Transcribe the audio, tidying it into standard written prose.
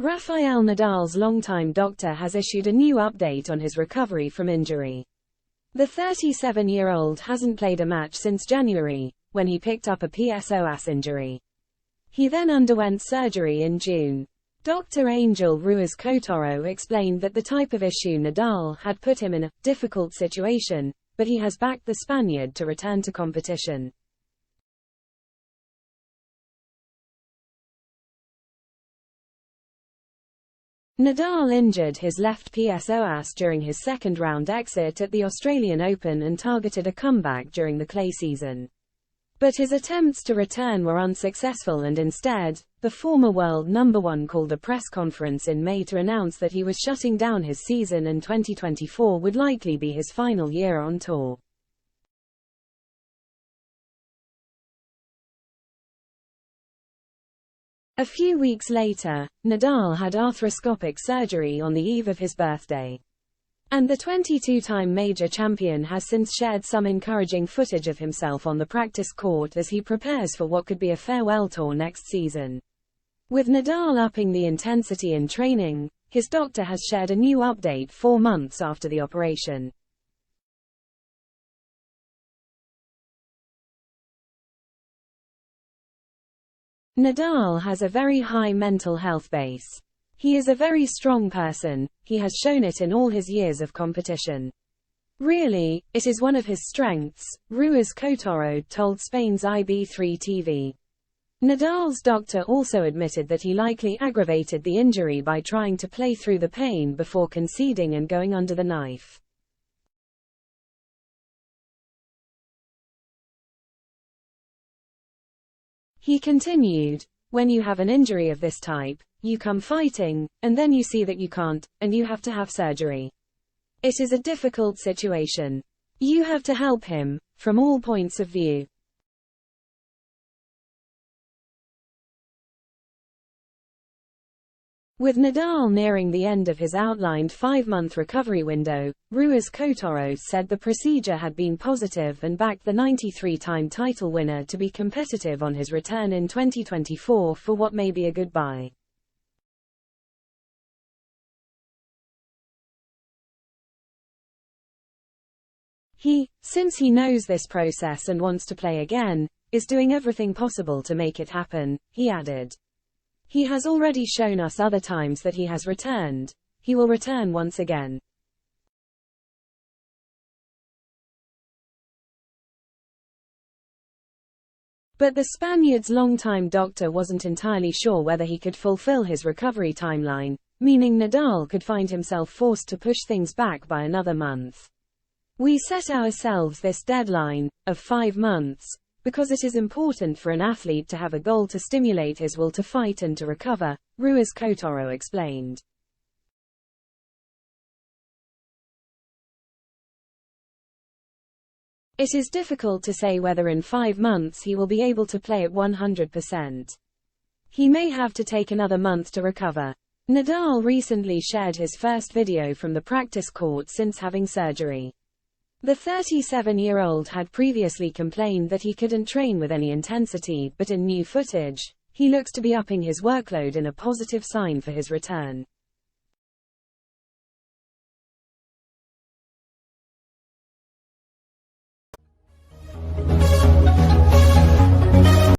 Rafael Nadal's longtime doctor has issued a new update on his recovery from injury. The 37-year-old hasn't played a match since January, when he picked up a PSOAS injury. He then underwent surgery in June. Dr. Angel Ruiz Cotoro explained that the type of issue Nadal had put him in a difficult situation, but he has backed the Spaniard to return to competition. Nadal injured his left PSOAS during his second-round exit at the Australian Open and targeted a comeback during the clay season. But his attempts to return were unsuccessful, and instead, the former world number one called a press conference in May to announce that he was shutting down his season and 2024 would likely be his final year on tour. A few weeks later, Nadal had arthroscopic surgery on the eve of his birthday. And the 22-time major champion has since shared some encouraging footage of himself on the practice court as he prepares for what could be a farewell tour next season. With Nadal upping the intensity in training, his doctor has shared a new update 4 months after the operation. Nadal has a very high mental health base. He is a very strong person, he has shown it in all his years of competition. Really, it is one of his strengths, Ruiz Cotoro told Spain's IB3 TV. Nadal's doctor also admitted that he likely aggravated the injury by trying to play through the pain before conceding and going under the knife. He continued, "When you have an injury of this type, you come fighting, and then you see that you can't, and you have to have surgery. It is a difficult situation. You have to help him, from all points of view." With Nadal nearing the end of his outlined 5-month recovery window, Ruiz Cotoro said the procedure had been positive and backed the 93-time title winner to be competitive on his return in 2024 for what may be a goodbye. Since he knows this process and wants to play again, is doing everything possible to make it happen, he added. He has already shown us other times that he has returned. He will return once again. But the Spaniard's longtime doctor wasn't entirely sure whether he could fulfill his recovery timeline, meaning Nadal could find himself forced to push things back by another month. "We set ourselves this deadline, of 5 months, because it is important for an athlete to have a goal to stimulate his will to fight and to recover," Ruiz Cotoro explained. It is difficult to say whether in 5 months he will be able to play at 100%. He may have to take another month to recover. Nadal recently shared his first video from the practice court since having surgery. The 37-year-old had previously complained that he couldn't train with any intensity, but in new footage, he looks to be upping his workload in a positive sign for his return.